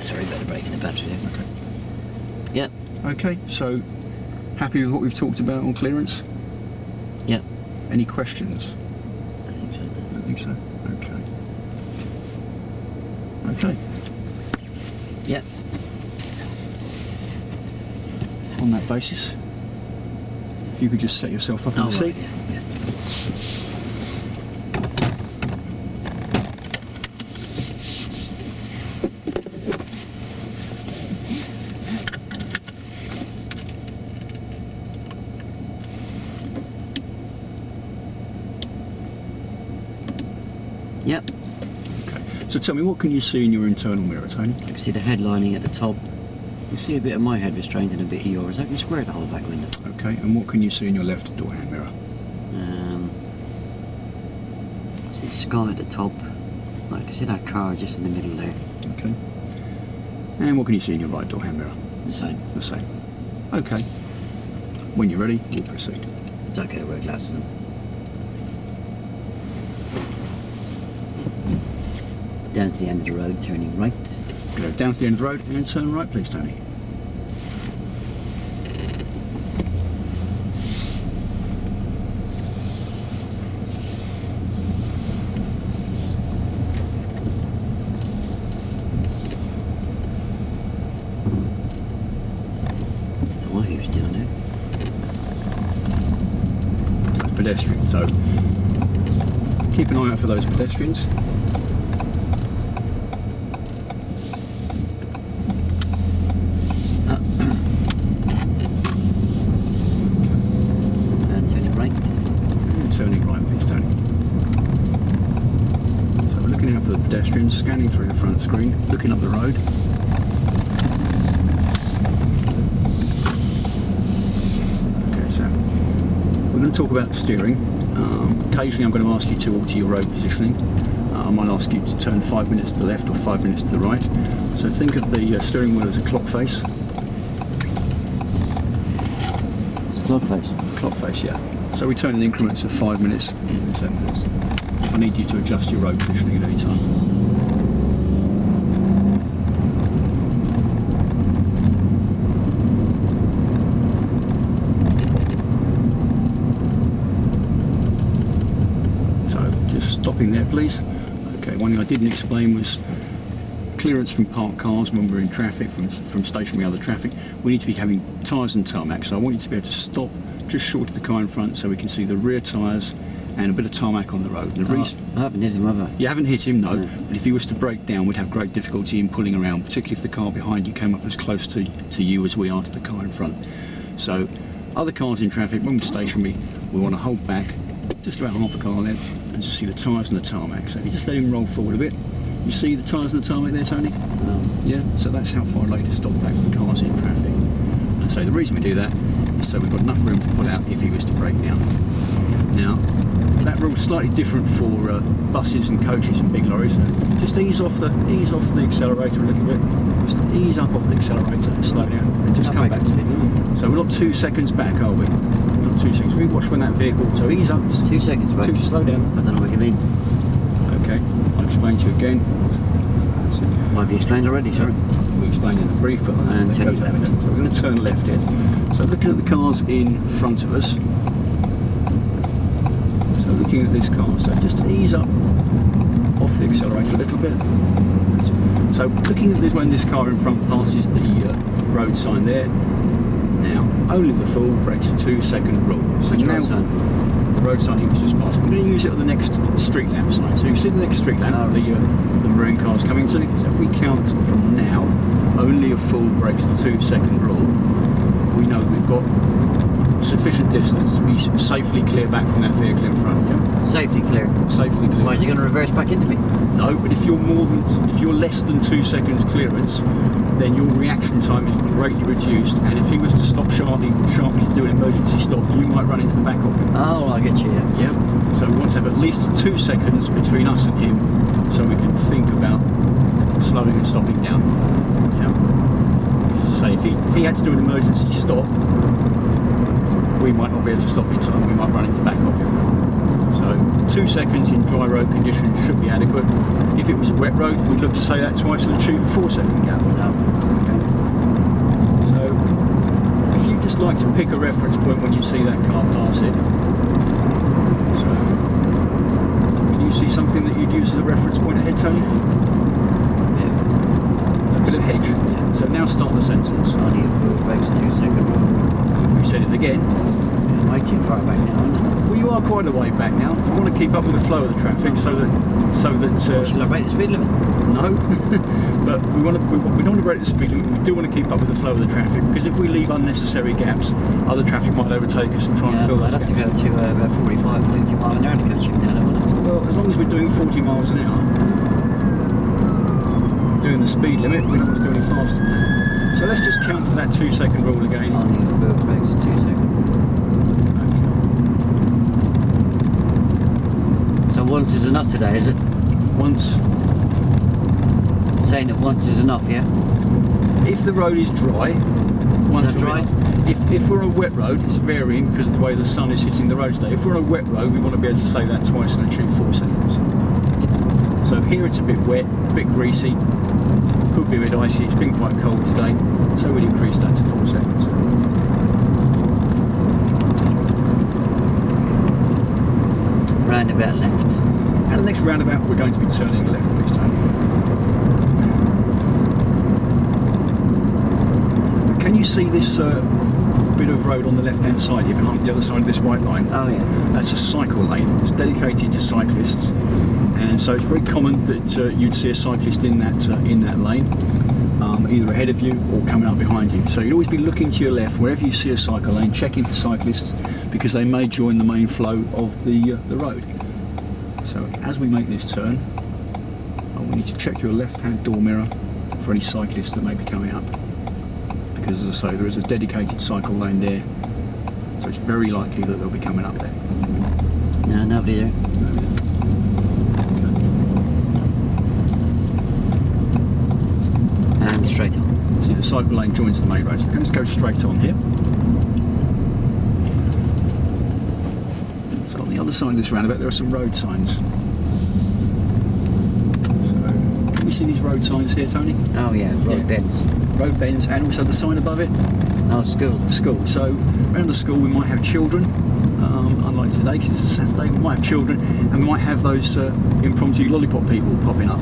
sorry about the break in the battery there. Okay. Yep. Okay, so happy with what we've talked about on clearance? Yep. Any questions? I think so. I don't think so. Okay. Okay. Yep. On that basis, if you could just set yourself up in the seat. Right, yeah. Yep. Okay. So tell me, what can you see in your internal mirror, Tony? You can see the headlining at the top. You can see a bit of my head restrained and a bit of yours. I can square the whole back window. Okay. And what can you see in your left door hand mirror? See the sky at the top. I can see that car just in the middle there. Okay. And what can you see in your right door hand mirror? The same. The same. Okay. When you're ready, we'll proceed. It's okay to wear glasses. Down to the end of the road, turning right. Go down to the end of the road and turn right, please, Tony. Oh, who's down there? That's pedestrian, so keep an eye out for those pedestrians. Turning right, please, Tony. So we're looking out for the pedestrians, scanning through the front screen, looking up the road. Okay, so we're going to talk about the steering. Occasionally I'm going to ask you to alter your road positioning. I might ask you to turn 5 minutes to the left or 5 minutes to the right. So think of the steering wheel as a clock face. It's a clock face. Clock face, yeah. So we turn in increments of 5 minutes and 10 minutes. I need you to adjust your road positioning at any time. So just stopping there, please. Okay, one thing I didn't explain was clearance from parked cars when we're in traffic, from stationary other traffic. We need to be having tyres and tarmac, so I want you to be able to stop just short of the car in front so we can see the rear tyres and a bit of tarmac on the road. The I haven't hit him, have I? You haven't hit him, no, but if he was to break down, we'd have great difficulty in pulling around, particularly if the car behind you came up as close to you as we are to the car in front. So other cars in traffic, when we're stationary, we want to hold back just about half a car length and just see the tyres and the tarmac. So if you just let him roll forward a bit, you see the tyres and the tarmac there, Tony? Yeah, so that's how far away to stop back from cars in traffic. And so the reason we do that is so we've got enough room to pull out if he was to break down. Now, that rule's slightly different for buses and coaches and big lorries. So just ease off the accelerator a little bit. Just ease up off the accelerator and slow down and just come back. So we're not 2 seconds back, are we? We're not 2 seconds. We watch when that vehicle. So ease up. 2 seconds back. Slow down. I don't know what you mean. Okay, I'll explain to you again. What have you explained already, sorry? We explained in the brief, but And turn left. So we're going to turn left here. So looking at the cars in front of us. So looking at this car, so just ease up off the accelerator a little bit. So looking at this when this car in front passes the road sign there. Now, only the full breaks a 2-second rule. So Which now, road sign? The road sign he was just passing. We're going to use it at the next street lamp sign. So you can see the next street lamp the marine car's coming to. So if we count from now, only a full breaks the 2-second rule. We know we've got sufficient distance to be safely clear back from that vehicle in front. Yeah. Safely clear. Safely clear. Why is he going to reverse back into me? No, but if you're less than 2 seconds clearance, then your reaction time is greatly reduced, and if he was to stop sharply to do an emergency stop, you might run into the back of him. Oh, I get you, yeah. Yeah. So we want to have at least 2 seconds between us and him, so we can think about slowing and stopping down. Yeah. Because as I say, if he had to do an emergency stop, we might not be able to stop in time. We might run into the back of him. So 2 seconds in dry road conditions should be adequate. If it was a wet road, we'd look to say that twice and achieve a 4-second gap. Okay. So, if you just like to pick a reference point when you see that car pass it, so can you see something that you'd use as a reference point ahead, Tony? A bit of hedge. Yeah. So now start the sentence. Only a full brakes, 2-second roll. If we said it again. Way too far back now, aren't I? Well, you are quite a way back now. You want to keep up with the flow of the traffic, so that Shall I break the speed limit? no, but we don't want to break the speed limit. We do want to keep up with the flow of the traffic, because if we leave unnecessary gaps, other traffic might overtake us and try and fill I'd those have to gaps. go to about 45, 50 mile an hour to catch you now, don't I? Well, as long as we're doing 40 miles an hour, doing the speed limit, we don't want to do any faster than that. So let's just count for that 2-second rule again. Only a full brakes, 2-second. So once is enough today, is it? Once. Saying that once is enough, yeah? If the road is dry, once that dry? If we're on a wet road, it's varying because of the way the sun is hitting the road today. If we're on a wet road, we want to be able to say that twice and achieve 4 seconds. So here it's a bit wet, a bit greasy, could be a bit icy. It's been quite cold today, so we'd increase that to 4 seconds. Roundabout left. At the next roundabout, we're going to be turning left, please, Tony. Can you see this bit of road on the left-hand side here, behind the other side of this white line? Oh yeah. That's a cycle lane. It's dedicated to cyclists, and so it's very common that you'd see a cyclist in that lane, either ahead of you or coming up behind you. So you'd always be looking to your left wherever you see a cycle lane, checking for cyclists, because they may join the main flow of the road. So as we make this turn, we need to check your left-hand door mirror for any cyclists that may be coming up, because as I say, there is a dedicated cycle lane there, so it's very likely that they'll be coming up there. No, nobody there. And straight on. See, the cycle lane joins the main road, so let's go straight on here. So on the other side of this roundabout there are some road signs. So, can you see these road signs here, Tony? Oh yeah, road bends. Road bends, and also the sign above it. Oh, school. School. So around the school we might have children, unlike today because it's a Saturday, we might have children, and we might have those impromptu lollipop people popping up.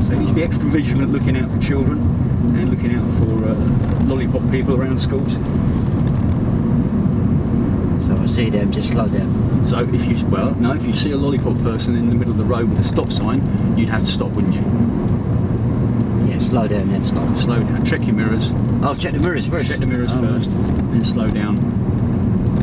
So you need to be extra vigilant looking out for children and looking out for lollipop people around schools. So I see them, just slow down. So if you see a lollipop person in the middle of the road with a stop sign, you'd have to stop, wouldn't you? Yeah, slow down, then stop. Slow down, check your mirrors. I'll check the mirrors first. Check the mirrors first, then slow down.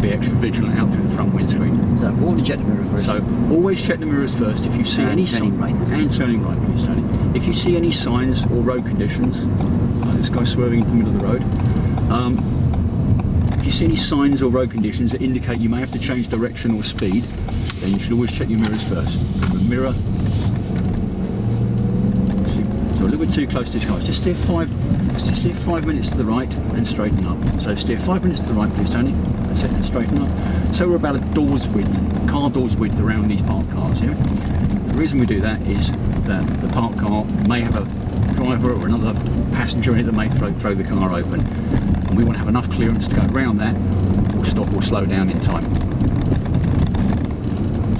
Be extra vigilant out through the front windscreen. So I want to check the mirror first. So always check the mirrors first. If you see any turning right. and turning right, please, Tony. If you see any signs or road conditions, like this guy swerving into the middle of the road, if you see any signs or road conditions that indicate you may have to change direction or speed, then you should always check your mirrors first. The mirror. So a little bit too close to this car. Just steer 5 minutes to the right and straighten up. So steer 5 minutes to the right, please, Tony. That's it, and straighten up. So we're about a car door's width around these parked cars here. The reason we do that is that the parked car may have a driver or another passenger in it that may throw the car open, and we want to have enough clearance to go around that or stop or slow down in time.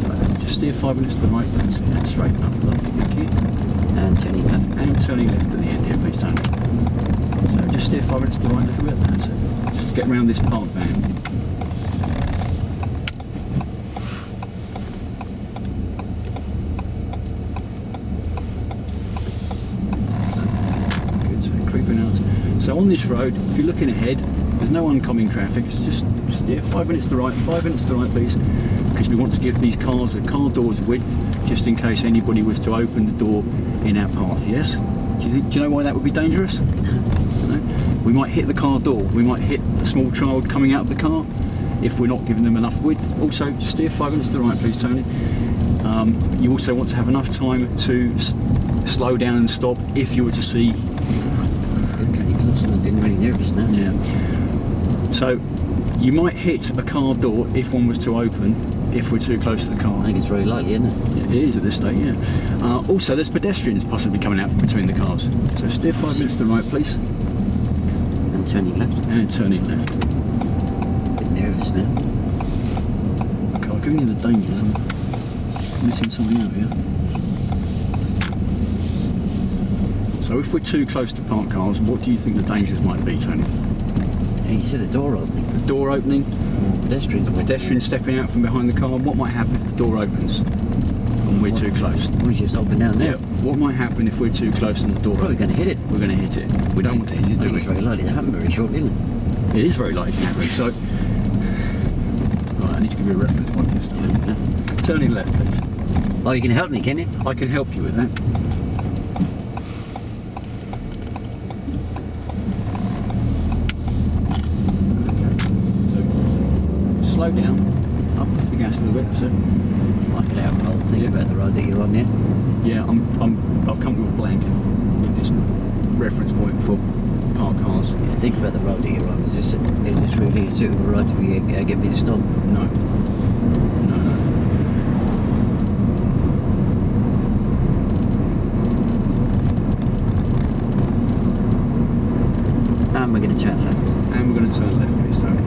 So just steer 5 minutes to the right, that's it, and straighten up. Lovely, thank you. And turning left. And turning left at the end here, please, Tony. So just steer 5 minutes to the right a little bit, that's it. Just to get around this parked van. Good, so creeping out. So on this road, if you're looking ahead, there's no oncoming traffic, it's just steer 5 minutes to the right, 5 minutes to the right, please, because we want to give these cars a car door's width, just in case anybody was to open the door in our path, yes? Do you know why that would be dangerous? No? We might hit the car door, we might hit a small child coming out of the car if we're not giving them enough width. Also, just steer 5 minutes to the right, please, Tony. You also want to have enough time to slow down and stop if you were to see... I'm getting really nervous now. Yeah. So, you might hit a car door if one was to open if we're too close to the car. I think it's very likely, isn't it? It is at this stage, yeah. Also, there's pedestrians possibly coming out from between the cars. So steer 5 minutes to the right, please. And turning left. And turning left. A bit nervous now. Okay, I'll give you the dangers. I'm missing something out here. So if we're too close to parked cars, what do you think the dangers might be, Tony? Hey, you said the door opening. The door opening, Pedestrians. pedestrians stepping out from behind the car. What might happen if the door opens and we're too close? Once you've opened down there. Yeah. What might happen if we're too close and the door Probably opens? going to hit it. We're going to hit it. We don't want to hit it, I do think we? it's very likely to happen very shortly, isn't It is very likely to happen. So, right, I need to give you a reference point this time. it? Turning left, please. Oh, you can help me, can you? I can help you with that. Okay. So, slow down. Up with the gas a little bit. That's it. I can help. I'll think Yeah. about the road that you're on there. Yeah, I've come to a blank with this reference point for parked cars. Think about the road that you're on. Is this really a suitable road to be, get me to stop? No. No, no. And we're going to turn left. And we're going to turn left, please, Tony.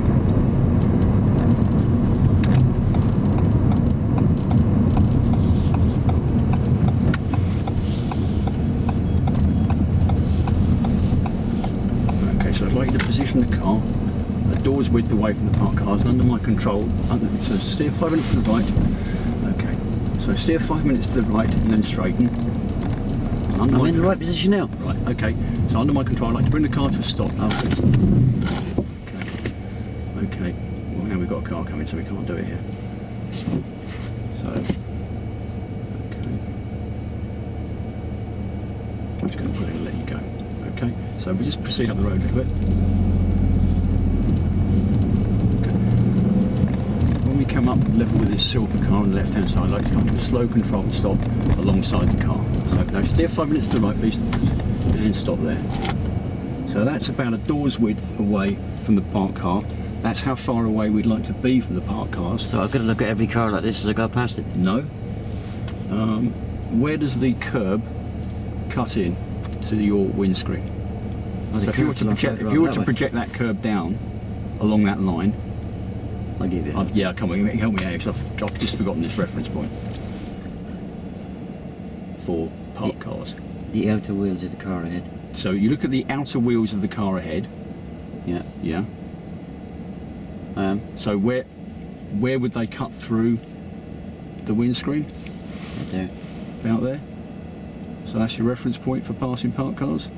Okay, so I'd like you to position the car a door's width away from the parked cars and under my control. So steer 5 minutes to the right. Okay, so steer 5 minutes to the right and then straighten. And under I'm my in the right position now. Right, okay. So under my control, I'd like to bring the car to a stop. Oh, Okay. Well, now we've got a car coming, so we can't do it here. So, okay. I'm just going to put it and let you go. Okay. So we just proceed up the road a little bit. Okay. When we come up level with this silver car on the left-hand side, I'd like to come to a slow controlled stop alongside the car. So now steer 5 minutes to the right, please, and stop there. So that's about a door's width away from the parked car. That's how far away we'd like to be from the parked cars. so I've got to look at every car like this as I go past it. No. Where does the curb cut in to your windscreen? Oh, So if you were to project that curb down along that line, I'll give you. yeah, come on, help me out because I've just forgotten this reference point for parked cars. The outer wheels of the car ahead. So you look at the outer wheels of the car ahead. Yeah. Yeah. So where would they cut through the windscreen? Right there. About there. So that's your reference point for passing parked cars.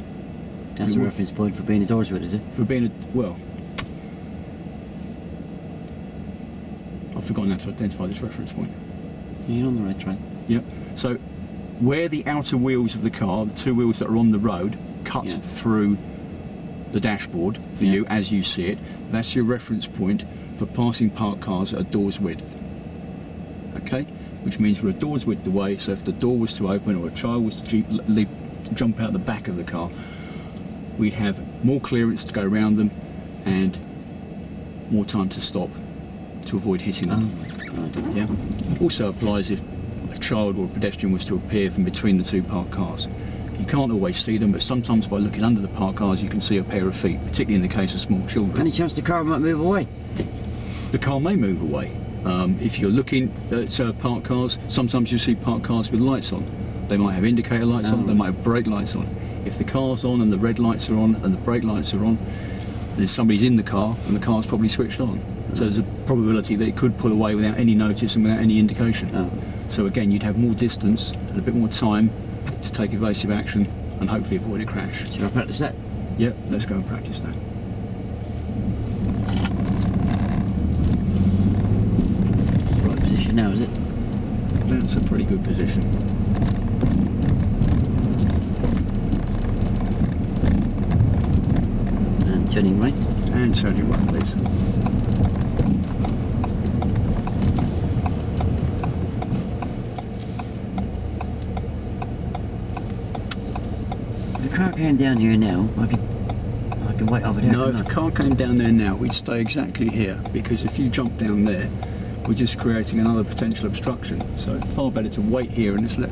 That's the reference point for being a doors width, is it? For being well, I've forgotten how to identify this reference point. You're on the right track. Yep. So where the outer wheels of the car, the two wheels that are on the road, cut Yeah. through the dashboard for Yeah. you as you see it, that's your reference point for passing parked cars at a door's width. Okay? Which means we're a door's width away, so if the door was to open or a child was to jump out the back of the car, we'd have more clearance to go around them and more time to stop to avoid hitting them. Right. Yeah. Also applies if a child or a pedestrian was to appear from between the two parked cars. You can't always see them, but sometimes by looking under the parked cars you can see a pair of feet, particularly in the case of small children. Any chance the car might move away? The car may move away. If you're looking at parked cars, sometimes you see parked cars with lights on. They might have indicator lights on, they might have brake lights on. If the car's on and the red lights are on and the brake lights are on, then somebody's in the car and the car's probably switched on. So there's a probability that it could pull away without any notice and without any indication. Oh. So again, you'd have more distance and a bit more time to take evasive action and hopefully avoid a crash. Shall I practice that? Yep, let's go and practice that. It's the right position now, is it? That's a pretty good position. And turning right. And turning right, please. If the car came down here now, I can wait over there. No, if couldn't the I? car came down there now, we'd stay exactly here, because if you jump down there, we're just creating another potential obstruction. So far better to wait here and just let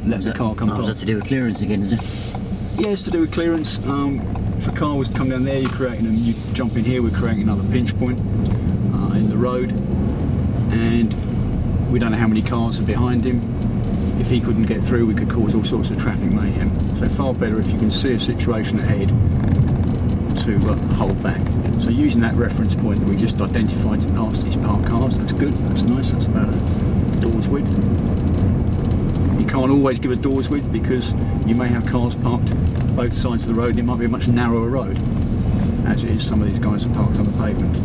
the car come Is that past. to do with clearance again, is it? Yeah, it's to do with clearance. If a car was to come down there, you're creating them. You jump in here, we're creating another pinch point in the road, and we don't know how many cars are behind him. If he couldn't get through, we could cause all sorts of traffic mayhem. So far better if you can see a situation ahead to hold back. So using that reference point that we just identified to pass these parked cars, that's good, that's nice, that's about a door's width. You can't always give a door's width because you may have cars parked both sides of the road and it might be a much narrower road, as it is some of these guys are parked on the pavement.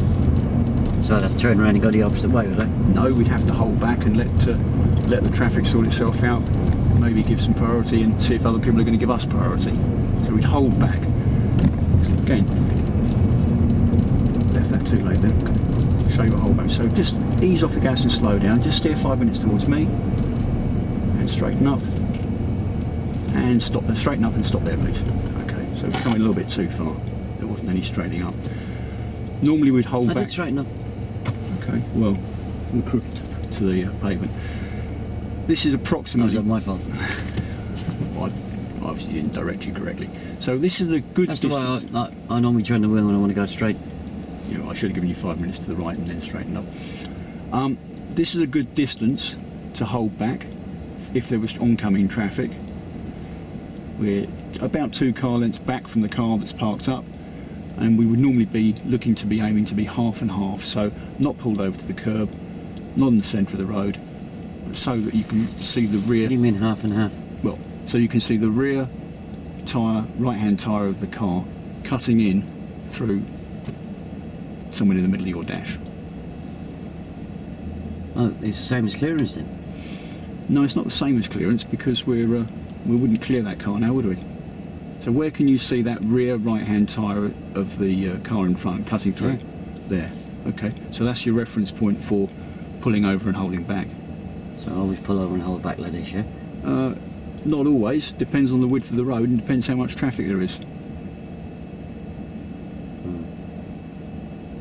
So I'd have to turn around and go the opposite way, would I? No, we'd have to hold back and let the traffic sort itself out, maybe give some priority and see if other people are going to give us priority. So we'd hold back. Again, left that too late then. Show you a hold back. So just ease off the gas and slow down. Just steer 5 minutes towards me and straighten up and stop. Straighten up and stop there, please. Okay, so it's coming a little bit too far. There wasn't any straightening up. Normally we'd hold I back. did straighten up. Okay, well, we're crooked to the pavement. This is That approximately. was my fault. I obviously didn't direct you correctly. So this is a good That's the distance. way I normally turn the wheel when I want to go straight. You know, I should have given you 5 minutes to the right and then straighten up. This is a good distance to hold back if there was oncoming traffic. We're about 2 car lengths back from the car that's parked up, and we would normally be looking to be aiming to be half and half, so not pulled over to the curb, not in the centre of the road, so that you can see the rear. What do you mean half and half? Well, so you can see the rear tyre, right-hand tyre of the car cutting in through somewhere in the middle of your dash. Oh, it's the same as clearance then? No, it's not the same as clearance because we wouldn't clear that car now, would we? So where can you see that rear right-hand tyre of the car in front cutting through? There. Okay, so that's your reference point for pulling over and holding back. So I always pull over and hold back like this, yeah? Not always. Depends on the width of the road and depends how much traffic there is.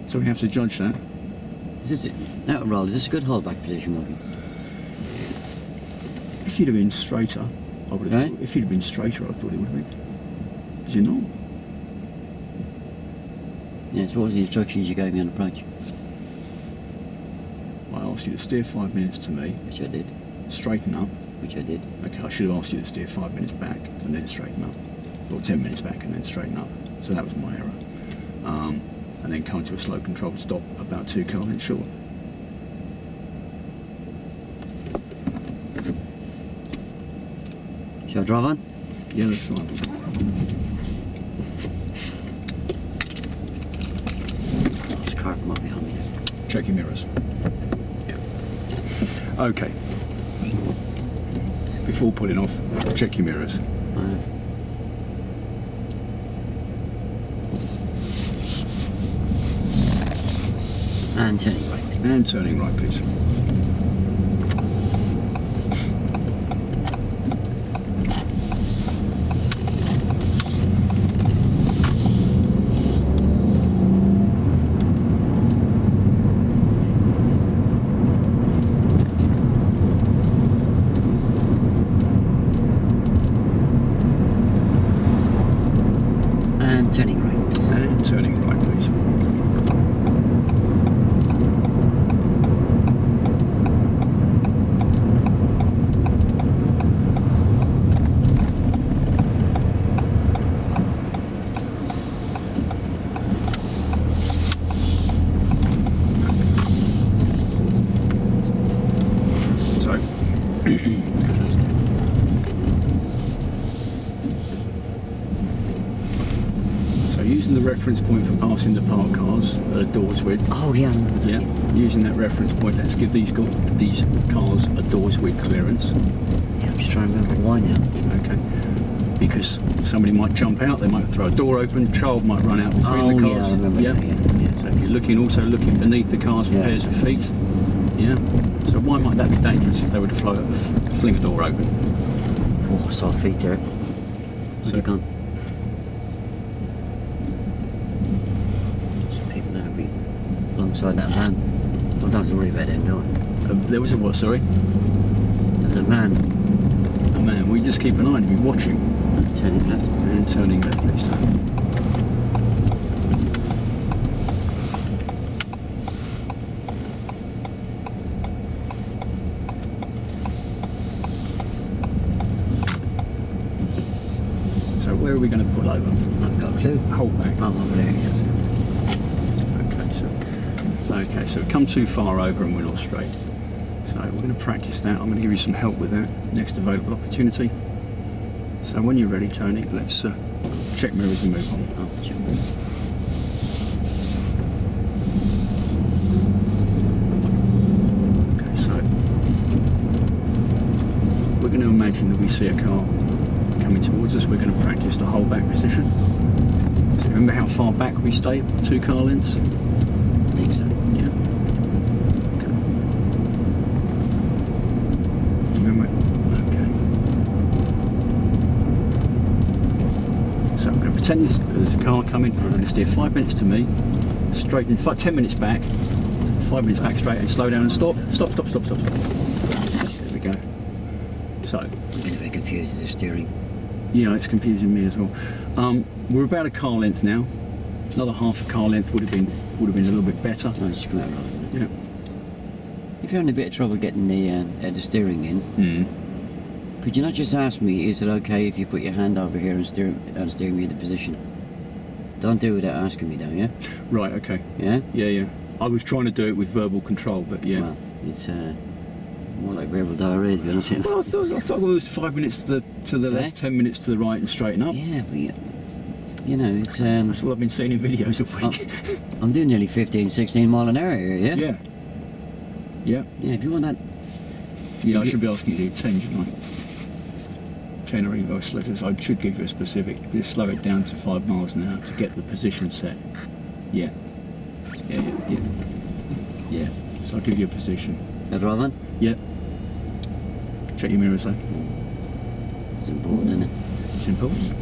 So we have to judge that. Is this it? Now, roll, is this a good holdback position, Morgan? If you'd have been straighter, I would have Right. thought, if you'd have been straighter, I thought it would have been. Is it not? Yes, what was the instructions you gave me on approach? I asked you to steer 5 minutes to me, Which I did, straighten up. which I did. Okay, I should have asked you to steer 5 minutes back and then straighten up. Or 10 minutes back and then straighten up. So that was my error. And then come to a slow controlled stop about 2 car lengths short. Shall I drive on? Yeah, that's right. This car come up behind me. Check your mirrors. Yeah. Okay. Before pulling off, check your mirrors. I have. And turning right. And turning right, please. And turning right. And turning right, please. So, so using the reference point for passing the parked cars at a door's width. Oh, yeah. I remember that, Yeah, using that reference point, let's give these cars a door's width clearance. Yeah, I'm just trying to remember why now. Okay. Because somebody might jump out, they might throw a door open, child might run out between Oh, the cars. yeah, I remember that, yeah. So if you're also looking beneath the cars for Yeah. pairs of feet. Yeah. So why might that be dangerous if they were to fling a door open? Oh, I saw feet there. Where's So- he gone? Some people that are alongside that van. I don't have to worry about them, do I? There was a what, sorry? There's a man A man. We just keep an eye on him, we watch him. turning left. And turning left, please, sir. So where are we going to pull over? I've got a clue. Hold back. Oh, over there, yeah. Okay, so we've come too far over and we're not straight. So we're going to practice that. I'm going to give you some help with that next available opportunity. So when you're ready, Tony, let's check mirrors and move on. Oh, check. Okay, so we're going to imagine that we see a car coming towards us. We're going to practice the hold back position. So remember how far back we stay, 2 car lengths? I think so. Yeah. Okay. Remember? Okay. So I'm going to pretend there's a car coming. We're going to steer 5 minutes to me, straighten 10 minutes back, 5 minutes back straight, and slow down and stop. Stop, stop, stop, stop, stop. There we go. So. I'm getting a bit confused with the steering. Yeah, it's confusing me as well. We're about a car length now. Another half a car length would have been a little bit better. Oh, just come out right. Yeah. If you're having a bit of trouble getting the steering in, could you not just ask me, is it okay if you put your hand over here and steer me into position? Don't do it without asking me, don't you? Right. Okay. Yeah? Yeah, yeah. I was trying to do it with verbal control, but yeah. Well, it's more like verbal diarrhea, to be honest with you. Well, I thought it was 5 minutes to the Okay. left, 10 minutes to the right, and straighten up. Yeah, but you know, it's That's all I've been seeing in videos of week. I'm doing nearly 15, 16 mile an hour here, yeah? Yeah. Yeah. Yeah, if you want that. Yeah, I should be asking you to do 10, shouldn't I? 10 or even slow. I should give you a specific. Just slow it down to 5 miles an hour to get the position set. Yeah. Yeah, yeah, yeah. Yeah. So I'll give you a position. That right, man? Yeah. Check your mirrors though. It's important, isn't it? It's important.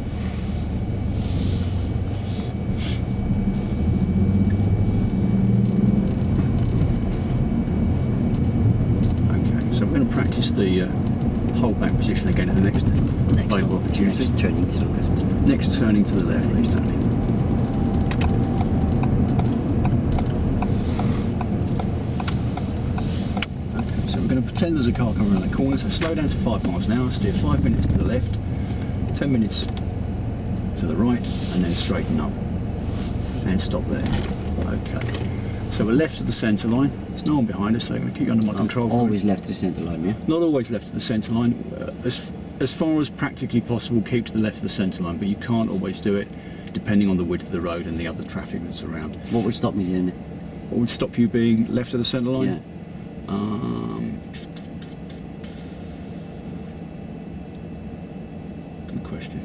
Okay, so we're going to practice the hold back position again at the next available opportunity. Next turning to the left. Next turning to the left, please, Tony. Okay, so we're going to pretend there's a car coming around the corner, so slow down to 5 miles an hour, steer 5 minutes to the left, 10 minutes to the right, and then straighten up. And stop there. Okay. So we're left of the centre line. There's no one behind us, so I'm going to keep you under my control. Always left to the centre line, yeah? Not always left of the centre line. As far as practically possible, keep to the left of the centre line, but you can't always do it, depending on the width of the road and the other traffic that's around. What would stop me doing it? What would stop you being left of the centre line? Yeah. Good question.